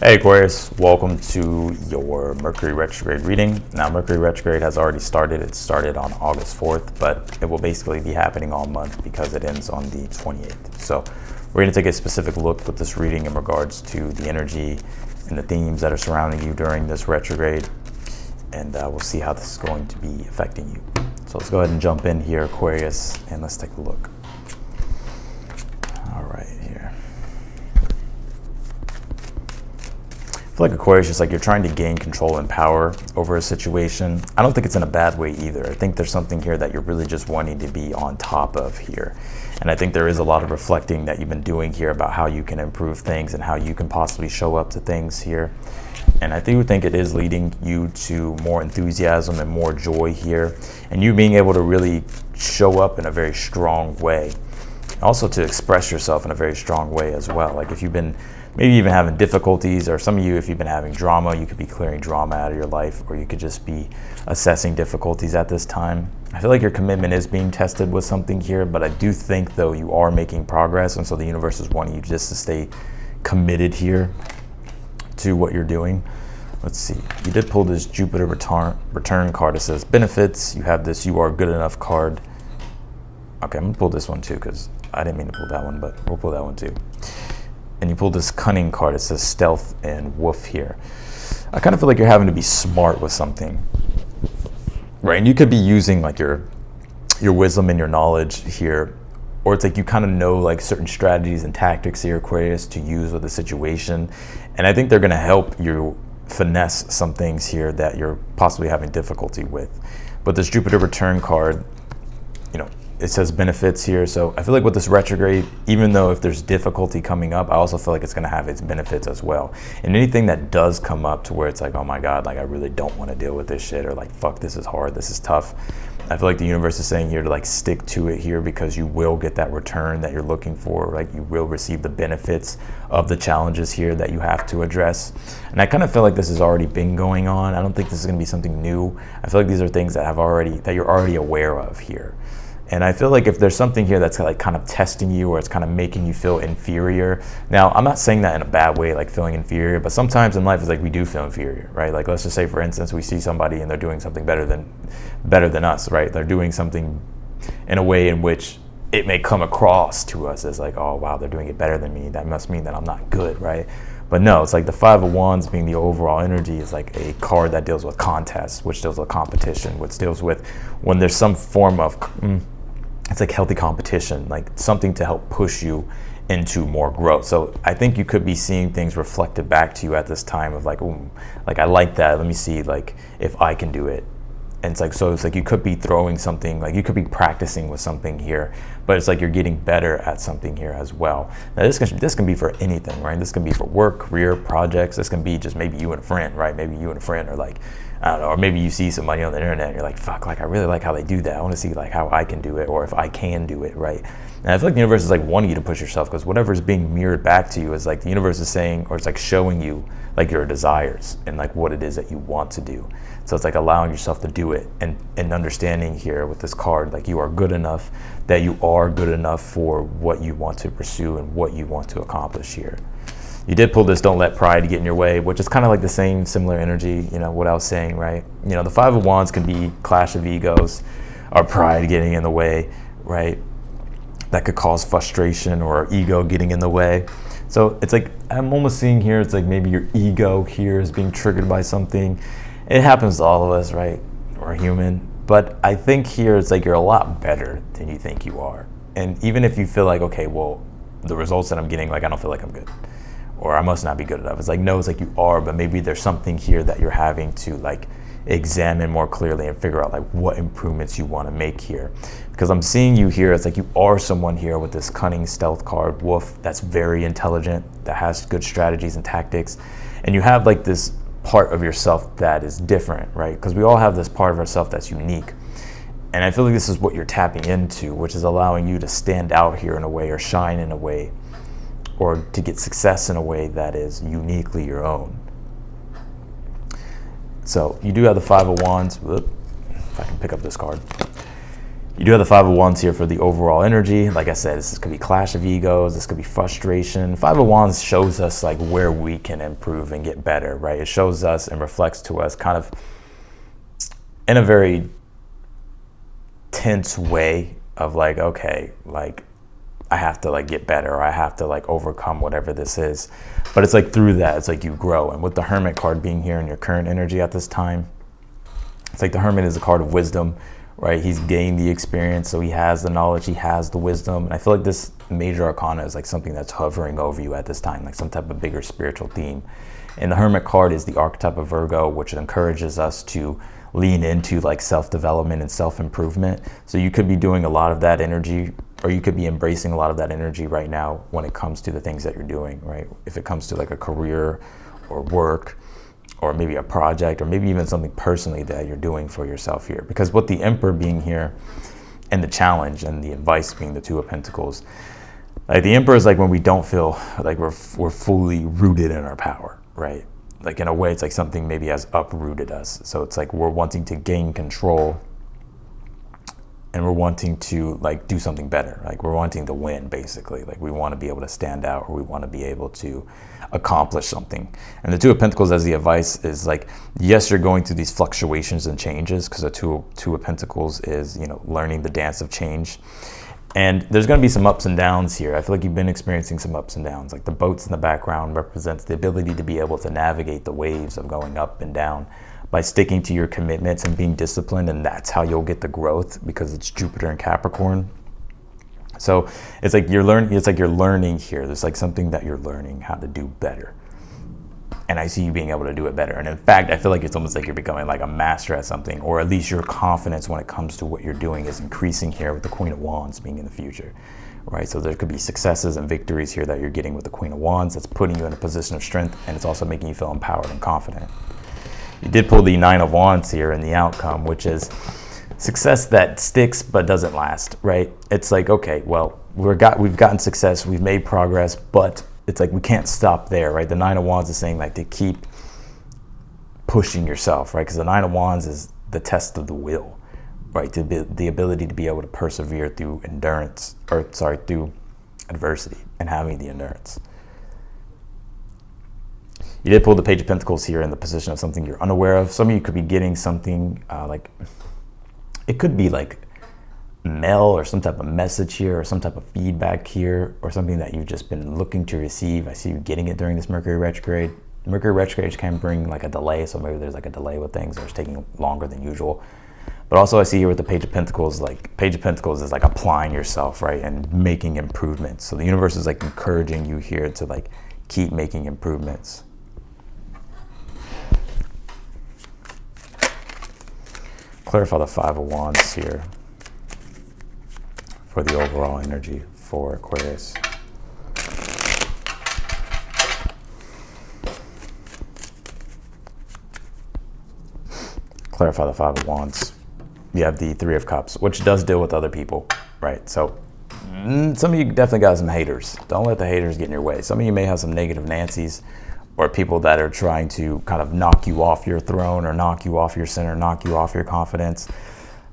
Hey Aquarius, welcome to your Mercury Retrograde reading. Now Mercury Retrograde has already started. It started on August 4th, but it will basically be happening all month because it ends on the 28th. So we're going to take a specific look with this reading in regards to the energy and the themes that are surrounding you during this retrograde, and we'll see how this is going to be affecting you. So let's go ahead and jump in here, Aquarius, and let's take a look. All right, here. I feel like Aquarius is like you're trying to gain control and power over a situation. I don't think it's in a bad way either. I think there's something here that you're really just wanting to be on top of here. And I think there is a lot of reflecting that you've been doing here about how you can improve things and how you can possibly show up to things here. And I do think it is leading you to more enthusiasm and more joy here, and you being able to really show up in a very strong way. Also to express yourself in a very strong way as well. Like if you've been maybe even having difficulties, or some of you, if you've been having drama, you could be clearing drama out of your life, or you could just be assessing difficulties at this time. I feel like your commitment is being tested with something here, but I do think though you are making progress, and so the universe is wanting you just to stay committed here to what you're doing. Let's see, you did pull this Jupiter return card. It says benefits. You have this you are good enough card. Okay, I'm gonna pull this one too because I didn't mean to pull that one, but we'll pull that one too. And you pull this cunning card. It says stealth and woof here. I kind of feel like you're having to be smart with something, right? And you could be using like your wisdom and your knowledge here, or it's like you kind of know like certain strategies and tactics here, Aquarius, to use with the situation. And I think they're going to help you finesse some things here that you're possibly having difficulty with. But this Jupiter return card, you know, it says benefits here. So I feel like with this retrograde, even though if there's difficulty coming up, I also feel like it's going to have its benefits as well. And anything that does come up to where it's like, oh my God, like I really don't want to deal with this shit, or like, fuck, this is hard, this is tough. I feel like the universe is saying here to like stick to it here, because you will get that return that you're looking for. Like you will receive the benefits of the challenges here that you have to address. And I kind of feel like this has already been going on. I don't think this is going to be something new. I feel like these are things that you're already aware of here. And I feel like if there's something here that's like kind of testing you, or it's kind of making you feel inferior. Now, I'm not saying that in a bad way, like feeling inferior, but sometimes in life it's like we do feel inferior, right? Like let's just say, for instance, we see somebody and they're doing something better than us, right? They're doing something in a way in which it may come across to us as like, oh wow, they're doing it better than me. That must mean that I'm not good, right? But no, it's like the Five of Wands being the overall energy is like a card that deals with contests, which deals with competition, which deals with when there's some form of it's like healthy competition, like something to help push you into more growth. So I think you could be seeing things reflected back to you at this time of like, ooh, like I like that. Let me see like if I can do it. And it's like, so it's like you could be throwing something, like you could be practicing with something here, but it's like you're getting better at something here as well. Now this can be for anything, right? This can be for work, career, projects. This can be just maybe you and a friend, right? Maybe you and a friend are like, I don't know, or maybe you see somebody on the internet and you're like, fuck, like I really like how they do that. I want to see like how I can do it, or if I can do it, right? And I feel like the universe is like wanting you to push yourself, because whatever is being mirrored back to you is like the universe is saying, or it's like showing you like your desires and like what it is that you want to do. So it's like allowing yourself to do it, and understanding here with this card, like you are good enough, that you are good enough for what you want to pursue and what you want to accomplish here. You did pull this don't let pride get in your way, which is kind of like the same similar energy, you know, what I was saying, right? You know, the Five of Wands can be clash of egos or pride getting in the way, right? That could cause frustration, or ego getting in the way. So it's like, I'm almost seeing here, it's like maybe your ego here is being triggered by something. It happens to all of us, right? We're human. But I think here it's like you're a lot better than you think you are. And even if you feel like, okay, well, the results that I'm getting, like I don't feel like I'm good, or I must not be good enough. It's like, no, it's like you are, but maybe there's something here that you're having to like examine more clearly and figure out like what improvements you want to make here. Because I'm seeing you here, it's like you are someone here with this cunning stealth card, wolf, that's very intelligent, that has good strategies and tactics. And you have like this part of yourself that is different, right? Because we all have this part of ourselves that's unique. And I feel like this is what you're tapping into, which is allowing you to stand out here in a way, or shine in a way, or to get success in a way that is uniquely your own. So you do have the Five of Wands. If I can pick up this card. You do have the Five of Wands here for the overall energy. Like I said, this could be clash of egos. This could be frustration. Five of Wands shows us like where we can improve and get better, right? It shows us and reflects to us kind of in a very tense way of like, okay, like I have to like get better, or I have to like overcome whatever this is. But it's like through that, it's like you grow. And with the Hermit card being here in your current energy at this time, it's like the Hermit is a card of wisdom, right? He's gained the experience, so he has the knowledge, he has the wisdom. And I feel like this major arcana is like something that's hovering over you at this time, like some type of bigger spiritual theme. And the Hermit card is the archetype of Virgo, which encourages us to lean into like self-development and self-improvement. So you could be doing a lot of that energy, or you could be embracing a lot of that energy right now when it comes to the things that you're doing, right? If it comes to like a career or work, or maybe a project, or maybe even something personally that you're doing for yourself here. Because with the Emperor being here and the challenge and the advice being the Two of Pentacles, like the Emperor is like when we don't feel like we're fully rooted in our power, right? Like in a way, it's like something maybe has uprooted us. So it's like we're wanting to gain control, and we're wanting to like do something better. Like we're wanting to win, basically. Like we want to be able to stand out, or we want to be able to accomplish something. And the Two of Pentacles as the advice is like, yes, you're going through these fluctuations and changes, because the Two of Pentacles is, you know, learning the dance of change. And there's going to be some ups and downs here. I feel like you've been experiencing some ups and downs. Like the boats in the background represents the ability to be able to navigate the waves of going up and down by sticking to your commitments and being disciplined. And that's how you'll get the growth, because it's Jupiter and Capricorn. So it's like you're learning here. There's like something that you're learning how to do better. And I see you being able to do it better. And in fact, I feel like it's almost like you're becoming like a master at something, or at least your confidence when it comes to what you're doing is increasing here with the Queen of Wands being in the future, right? So there could be successes and victories here that you're getting with the Queen of Wands that's putting you in a position of strength, and it's also making you feel empowered and confident. You did pull the Nine of Wands here in the outcome, which is success that sticks but doesn't last, right? It's like, okay, well, we've gotten success, we've made progress, but it's like we can't stop there, right? The Nine of Wands is saying like to keep pushing yourself, right? Because the Nine of Wands is the test of the will, right? The ability to be able to persevere through through adversity and having the endurance. You did pull the Page of Pentacles here in the position of something you're unaware of. Some of you could be getting something like, it could be like mail or some type of message here, or some type of feedback here, or something that you've just been looking to receive. I see you getting it during this Mercury retrograde. Mercury retrograde can bring like a delay, so maybe there's like a delay with things, or it's taking longer than usual. But also I see here with the Page of Pentacles, like Page of Pentacles is like applying yourself, right, and making improvements. So the universe is like encouraging you here to like keep making improvements. Clarify the Five of Wands here for the overall energy for Aquarius. Clarify the Five of Wands. You have the Three of Cups, which does deal with other people, right? So some of you definitely got some haters. Don't let the haters get in your way. Some of you may have some negative Nancys, or people that are trying to kind of knock you off your throne, or knock you off your center, knock you off your confidence.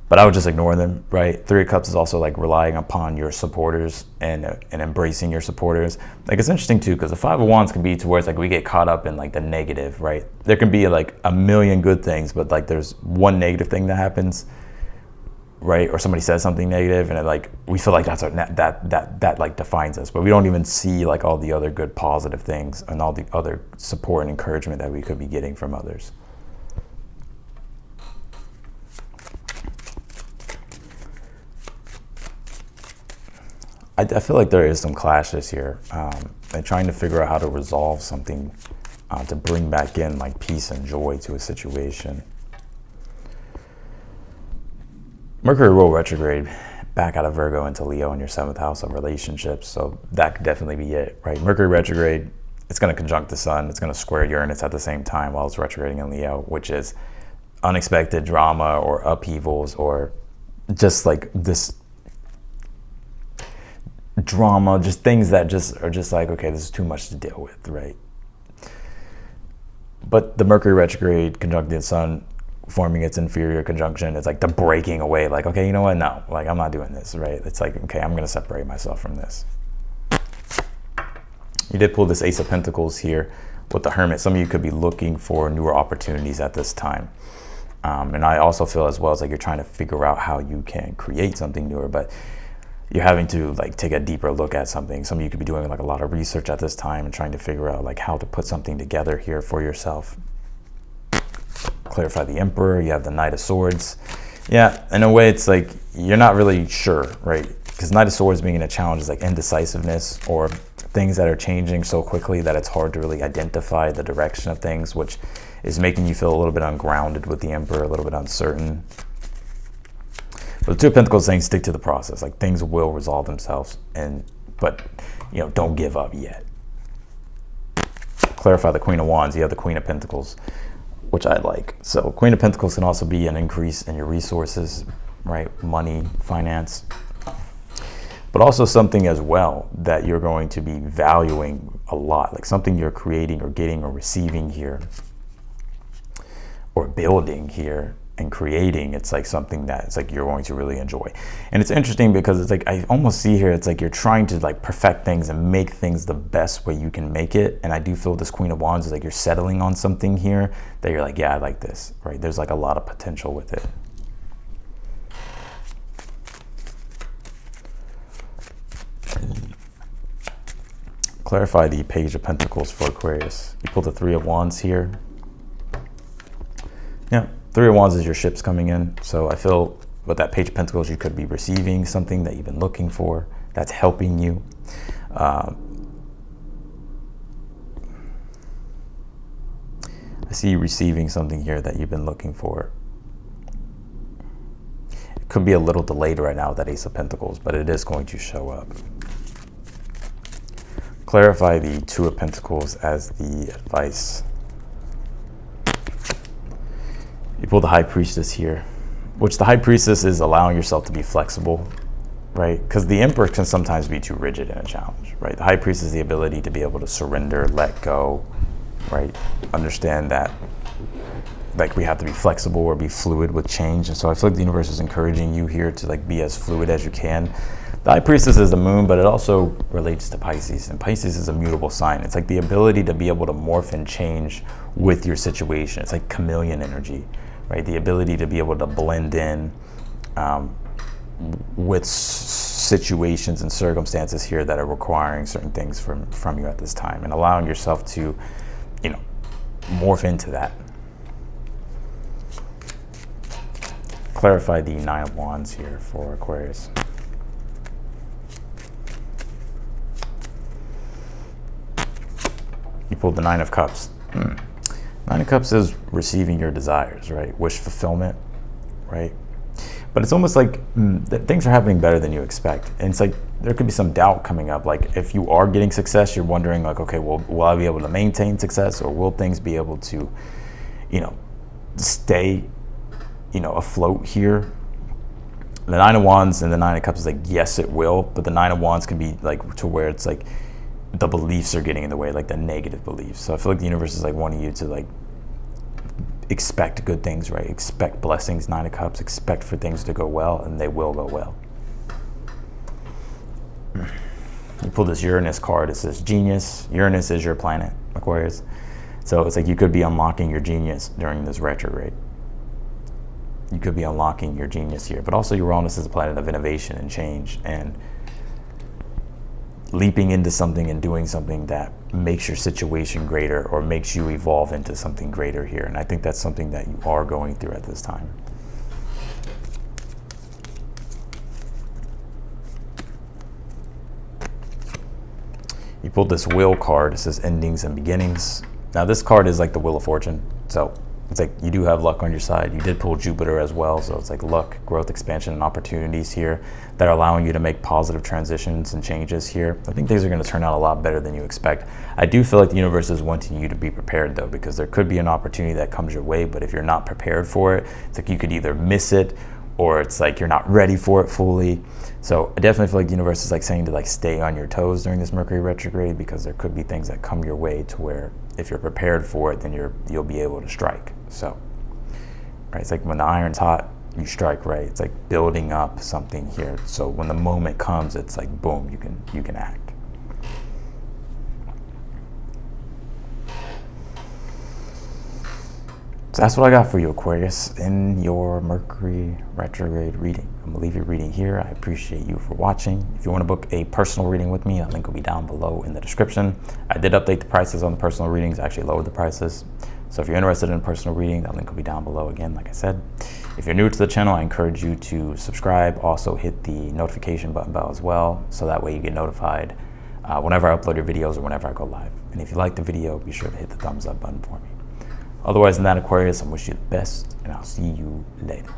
But I would just ignore them, right? Three of Cups is also like relying upon your supporters and embracing your supporters. Like it's interesting too, because the Five of Wands can be to where it's like we get caught up in like the negative, right? There can be like a million good things, but like there's one negative thing that happens, right? Or somebody says something negative, and it like we feel like that's our, that like defines us, but we don't even see like all the other good positive things and all the other support and encouragement that we could be getting from others. I feel like there is some clashes here, and trying to figure out how to resolve something to bring back in like peace and joy to a situation. Mercury will retrograde back out of Virgo into Leo in your 7th house of relationships, so that could definitely be it, right? Mercury retrograde, it's going to conjunct the sun, it's going to square Uranus at the same time while it's retrograding in Leo, which is unexpected drama or upheavals, or just like this drama, just things that just are just like, okay, this is too much to deal with, right? But the Mercury retrograde conjuncting the sun forming its inferior conjunction. It's like the breaking away, like, okay, you know what, no, like I'm not doing this, right? It's like, okay, I'm going to separate myself from this. You did pull this Ace of Pentacles here with the Hermit. Some of you could be looking for newer opportunities at this time. And I also feel as well as like you're trying to figure out how you can create something newer, but you're having to like take a deeper look at something. Some of you could be doing like a lot of research at this time and trying to figure out like how to put something together here for yourself. Clarify the Emperor. You have the Knight of Swords. Yeah, in a way it's like you're not really sure, right? Because Knight of Swords being in a challenge is like indecisiveness or things that are changing so quickly that it's hard to really identify the direction of things, which is making you feel a little bit ungrounded with the Emperor, a little bit uncertain. But the Two of Pentacles is saying stick to the process. Like things will resolve themselves, but you know, don't give up yet. Clarify the Queen of Wands. You have the Queen of Pentacles, which I like. So Queen of Pentacles can also be an increase in your resources, right? Money, finance, but also something as well that you're going to be valuing a lot, like something you're creating or getting or receiving here or building here and creating. It's like something that it's like you're going to really enjoy. And it's interesting because it's like I almost see here it's like you're trying to like perfect things and make things the best way you can make it. And I do feel this Queen of Wands is like you're settling on something here that you're like, yeah, I like this, right? There's like a lot of potential with it. Clarify the Page of Pentacles for Aquarius. You pull the Three of Wands here. Yeah, Three of Wands is your ships coming in. So I feel with that Page of Pentacles, you could be receiving something that you've been looking for that's helping you. I see you receiving something here that you've been looking for. It could be a little delayed right now with that Ace of Pentacles, but it is going to show up. Clarify the Two of Pentacles as the advice. You pull the High Priestess here, which the High Priestess is allowing yourself to be flexible, right? Because the Emperor can sometimes be too rigid in a challenge, right? The High Priestess is the ability to be able to surrender, let go, right? Understand that like we have to be flexible or be fluid with change. And so I feel like the universe is encouraging you here to like be as fluid as you can. The High Priestess is the moon, but it also relates to Pisces, and Pisces is a mutable sign. It's like the ability to be able to morph and change with your situation. It's like chameleon energy, right? The ability to be able to blend in with situations and circumstances here that are requiring certain things from you at this time, and allowing yourself to, you know, morph into that. Clarify the Nine of Wands here for Aquarius. You pulled the Nine of Cups. Nine of Cups is receiving your desires, right? Wish fulfillment, right? But it's almost like that things are happening better than you expect. And it's like there could be some doubt coming up. Like if you are getting success, you're wondering like, okay, well, will I be able to maintain success, or will things be able to, you know, stay, you know, afloat here? The Nine of Wands and the Nine of Cups is like, yes, it will. But the Nine of Wands can be like to where it's like the beliefs are getting in the way, like the negative beliefs. So I feel like the universe is like wanting you to like expect good things, right? Expect blessings, Nine of Cups, expect for things to go well, and they will go well. You pull this Uranus card. It says genius. Uranus is your planet, Aquarius. So it's like you could be unlocking your genius during this retrograde. You could be unlocking your genius here, but also Uranus is a planet of innovation and change, and leaping into something and doing something that makes your situation greater or makes you evolve into something greater here. And I think that's something that you are going through at this time. You pulled this Wheel card. It says endings and beginnings. Now this card is like the Wheel of Fortune. So it's like you do have luck on your side. You did pull Jupiter as well. So it's like luck, growth, expansion, and opportunities here that are allowing you to make positive transitions and changes here. I think things are going to turn out a lot better than you expect. I do feel like the universe is wanting you to be prepared though, because there could be an opportunity that comes your way, but if you're not prepared for it, it's like you could either miss it or it's like you're not ready for it fully. So I definitely feel like the universe is like saying to like stay on your toes during this Mercury retrograde, because there could be things that come your way to where if you're prepared for it, then you'll be able to strike. So right? It's like when the iron's hot, you strike, right? It's like building up something here. So when the moment comes, it's like boom, you can act. So that's what I got for you, Aquarius, in your Mercury retrograde reading. I'm gonna leave your reading here. I appreciate you for watching. If you want to book a personal reading with me, that link will be down below in the description. I did update the prices on the personal readings, actually lowered the prices. So if you're interested in a personal reading, that link will be down below again, like I said. If you're new to the channel, I encourage you to subscribe. Also hit the notification button bell as well, so that way you get notified whenever I upload your videos or whenever I go live. And if you like the video, be sure to hit the thumbs up button for me. Otherwise than that, Aquarius, I wish you the best, and I'll see you later.